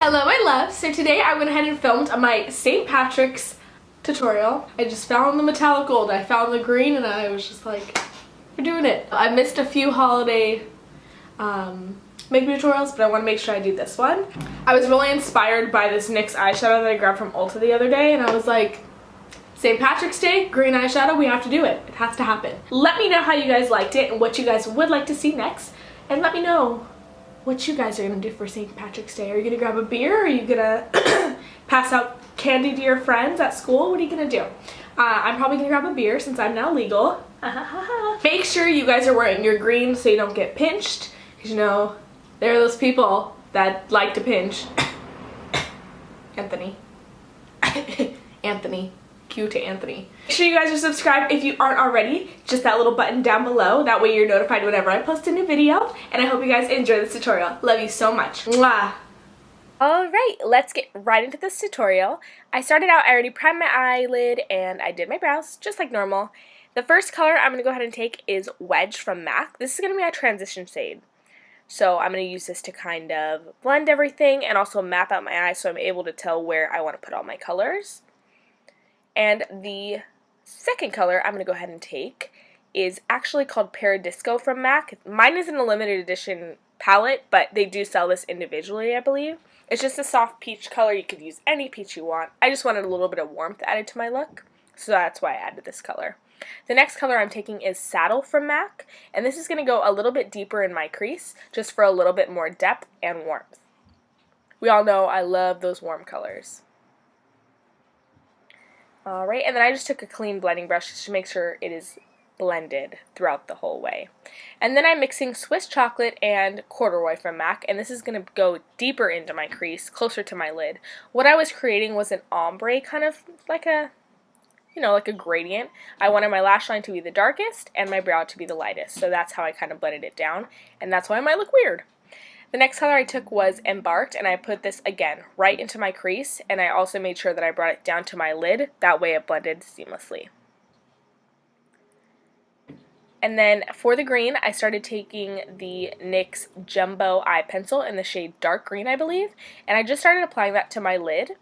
Hello my loves, so today I went ahead and filmed my St. Patrick's tutorial. I just found the metallic gold, I found the green, and I was just like, we're doing it. I missed a few holiday makeup tutorials, but I want to make sure I do this one. I was really inspired by this NYX eyeshadow that I grabbed from Ulta the other day, and I was like, St. Patrick's Day, green eyeshadow, we have to do it. It has to happen. Let me know how you guys liked it and what you guys would like to see next, and let me know what you guys are gonna do for St. Patrick's Day. Are you gonna grab a beer? Are you gonna pass out candy to your friends at school? What are you gonna do? I'm probably gonna grab a beer since I'm now legal. Make sure you guys are wearing your green so you don't get pinched, because you know, there are those people that like to pinch. Anthony. Anthony. Cue to Anthony. Make sure you guys are subscribed if you aren't already. Just that little button down below. That way you're notified whenever I post a new video. And I hope you guys enjoy this tutorial. Love you so much. Mwah. Alright, let's get right into this tutorial. I started out, I already primed my eyelid and I did my brows, just like normal. The first color I'm going to go ahead and take is Wedge from MAC. This is going to be a transition shade. So I'm going to use this to kind of blend everything and also map out my eyes so I'm able to tell where I want to put all my colors. And the second color I'm going to go ahead and take is actually called Paradisco from MAC. Mine is in a limited edition palette, but they do sell this individually, I believe. It's just a soft peach color. You could use any peach you want. I just wanted a little bit of warmth added to my look, so that's why I added this color. The next color I'm taking is Saddle from MAC, and this is going to go a little bit deeper in my crease, just for a little bit more depth and warmth. We all know I love those warm colors. Alright, and then I just took a clean blending brush just to make sure it is blended throughout the whole way. And then I'm mixing Swiss Chocolate and Corduroy from MAC, and this is going to go deeper into my crease, closer to my lid. What I was creating was an ombre, kind of like a, you know, like a gradient. I wanted my lash line to be the darkest and my brow to be the lightest, so that's how I kind of blended it down, and that's why it might look weird. The next color I took was Embarked, and I put this again right into my crease, and I also made sure that I brought it down to my lid, that way it blended seamlessly. And then for the green, I started taking the NYX Jumbo Eye Pencil in the shade Dark Green, I believe, and I just started applying that to my lid.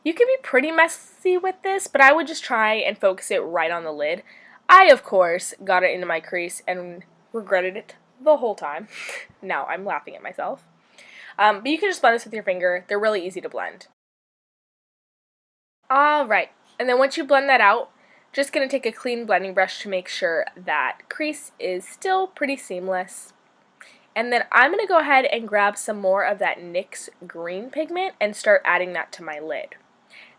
You can be pretty messy with this, but I would just try and focus it right on the lid. I, of course, got it into my crease and regretted it the whole time. Now I'm laughing at myself. But you can just blend this with your finger. They're really easy to blend. Alright, and then once you blend that out, just going to take a clean blending brush to make sure that crease is still pretty seamless. And then I'm going to go ahead and grab some more of that NYX green pigment and start adding that to my lid.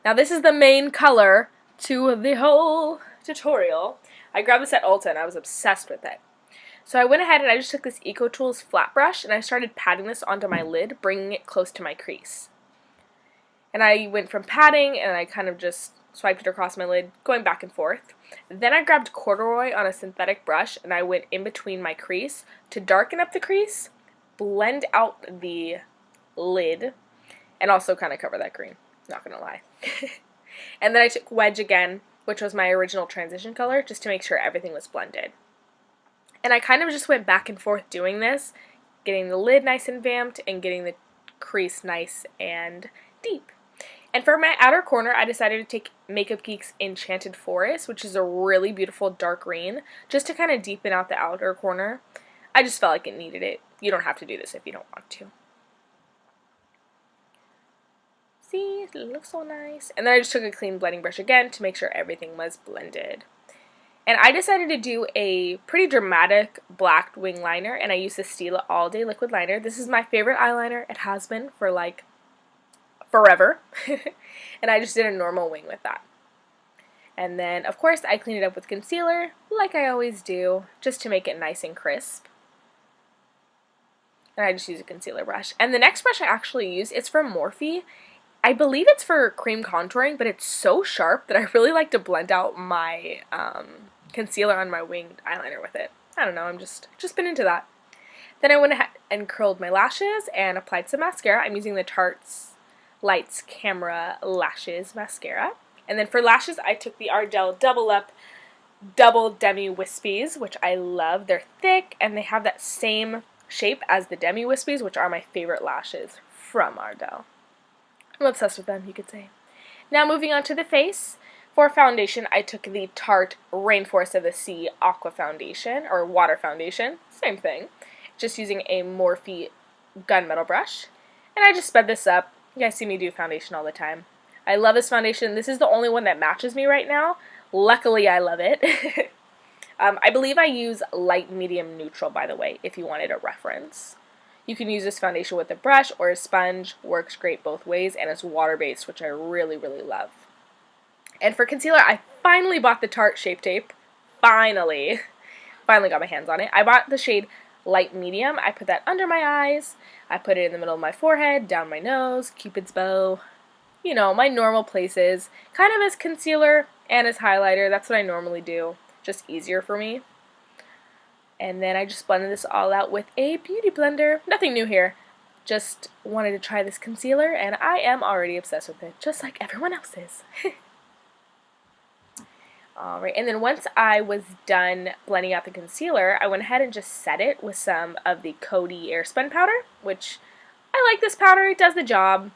Now this is the main color to the whole tutorial. I grabbed this at Ulta and I was obsessed with it. So I went ahead and I just took this EcoTools flat brush and I started patting this onto my lid, bringing it close to my crease. And I went from patting and I kind of just swiped it across my lid, going back and forth. Then I grabbed Corduroy on a synthetic brush and I went in between my crease to darken up the crease, blend out the lid, and also kind of cover that green, not gonna lie. And then I took Wedge again, which was my original transition color, just to make sure everything was blended. And I kind of just went back and forth doing this, getting the lid nice and vamped and getting the crease nice and deep. And for my outer corner, I decided to take Makeup Geek's Enchanted Forest, which is a really beautiful dark green, just to kind of deepen out the outer corner. I just felt like it needed it. You don't have to do this if you don't want to. See, it looks so nice. And then I just took a clean blending brush again to make sure everything was blended. And I decided to do a pretty dramatic black wing liner, and I used the Stila All Day Liquid Liner. This is my favorite eyeliner. It has been for like forever. And I just did a normal wing with that. And then, of course, I cleaned it up with concealer, like I always do, just to make it nice and crisp. And I just use a concealer brush. And the next brush I actually use is from Morphe. I believe it's for cream contouring, but it's so sharp that I really like to blend out my concealer on my winged eyeliner with it. I don't know, I'm just been into that. Then I went ahead and curled my lashes and applied some mascara. I'm using the Tarte's Lights Camera Lashes Mascara. And then for lashes, I took the Ardell Double Up Double Demi Wispies, which I love. They're thick and they have that same shape as the Demi Wispies, which are my favorite lashes from Ardell. I'm obsessed with them, you could say. Now moving on to the face. For foundation, I took the Tarte Rainforest of the Sea Aqua Foundation, or Water Foundation, same thing. Just using a Morphe gunmetal brush. And I just sped this up. You guys see me do foundation all the time. I love this foundation. This is the only one that matches me right now. Luckily, I love it. I believe I use light, medium, neutral, by the way, if you wanted a reference. You can use this foundation with a brush or a sponge. Works great both ways, and it's water-based, which I really, really love. And for concealer, I finally bought the Tarte Shape Tape. Finally got my hands on it. I bought the shade Light Medium. I put that under my eyes. I put it in the middle of my forehead, down my nose, Cupid's bow. You know, my normal places. Kind of as concealer and as highlighter. That's what I normally do. Just easier for me. And then I just blended this all out with a beauty blender. Nothing new here. Just wanted to try this concealer, and I am already obsessed with it, just like everyone else is. Alright, and then once I was done blending out the concealer, I went ahead and just set it with some of the Coty Airspun powder, which I like this powder. It does the job.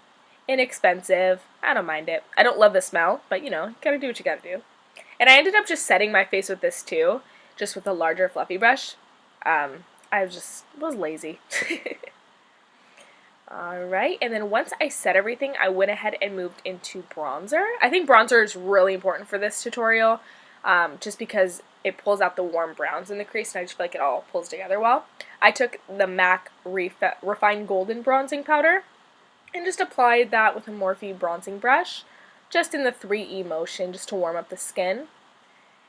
Inexpensive. I don't mind it. I don't love the smell, but you know, you gotta do what you gotta do. And I ended up just setting my face with this too, just with a larger fluffy brush. I was lazy. Alright, and then once I set everything, I went ahead and moved into bronzer. I think bronzer is really important for this tutorial, just because it pulls out the warm browns in the crease, and I just feel like it all pulls together well. I took the MAC Refined Golden Bronzing Powder, and just applied that with a Morphe bronzing brush, just in the 3E motion, just to warm up the skin.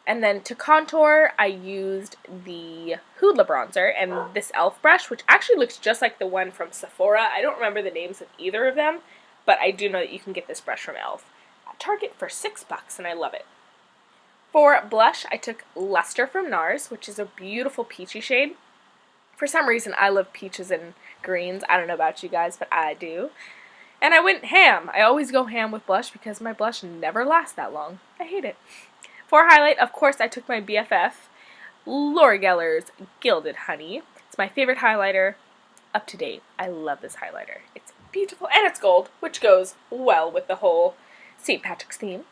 And then to contour, I used the Hoola bronzer and this e.l.f. brush, which actually looks just like the one from Sephora. I don't remember the names of either of them, but I do know that you can get this brush from e.l.f. at Target for $6, and I love it. For blush, I took Luster from NARS, which is a beautiful peachy shade. For some reason, I love peaches and greens. I don't know about you guys, but I do. And I went ham. I always go ham with blush because my blush never lasts that long. I hate it. For highlight, of course, I took my BFF, Laura Geller's Gilded Honey. It's my favorite highlighter, up to date. I love this highlighter. It's beautiful, and it's gold, which goes well with the whole St. Patrick's theme.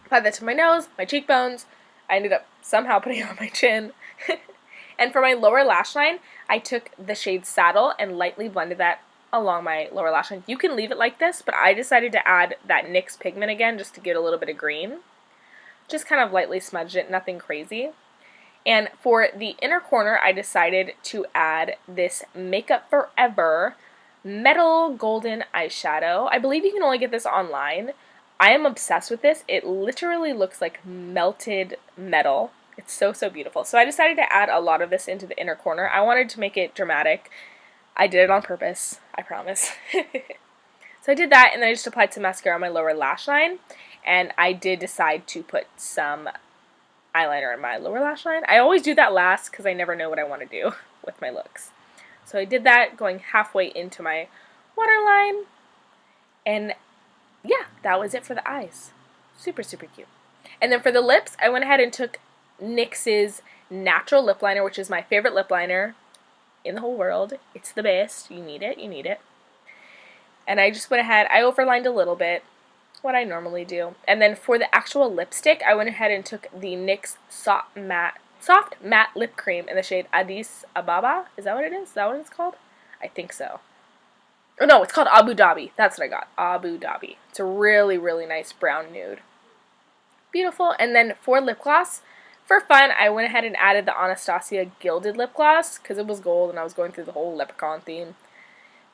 Applied that to my nose, my cheekbones. I ended up somehow putting it on my chin. And for my lower lash line, I took the shade Saddle and lightly blended that along my lower lash line. You can leave it like this, but I decided to add that NYX pigment again just to get a little bit of green. Just kind of lightly smudged it, nothing crazy. And for the inner corner, I decided to add this Makeup Forever Metal Golden Eyeshadow. I believe you can only get this online. I am obsessed with this. It literally looks like melted metal. It's so, so beautiful. So I decided to add a lot of this into the inner corner. I wanted to make it dramatic. I did it on purpose, I promise. So I did that, and then I just applied some mascara on my lower lash line. And I did decide to put some eyeliner in my lower lash line. I always do that last because I never know what I want to do with my looks. So I did that going halfway into my waterline. And yeah, that was it for the eyes. Super, super cute. And then for the lips, I went ahead and took NYX's Natural Lip Liner, which is my favorite lip liner in the whole world. It's the best. You need it. You need it. And I just went ahead, I overlined a little bit, what I normally do. And then for the actual lipstick, I went ahead and took the NYX Soft Matte Lip Cream in the shade Addis Ababa. Is that what it is? Is that what it's called? I think so. Oh no, it's called Abu Dhabi. That's what I got. Abu Dhabi. It's a really, really nice brown nude. Beautiful. And then for lip gloss, for fun, I went ahead and added the Anastasia Gilded Lip Gloss because it was gold and I was going through the whole leprechaun theme.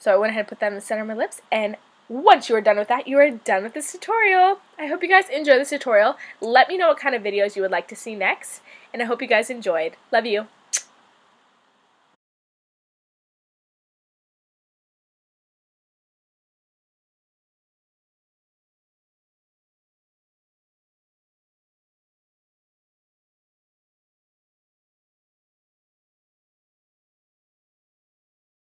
So I went ahead and put that in the center of my lips, and once you are done with that, you are done with this tutorial. I hope you guys enjoyed this tutorial. Let me know what kind of videos you would like to see next, and I hope you guys enjoyed. Love you.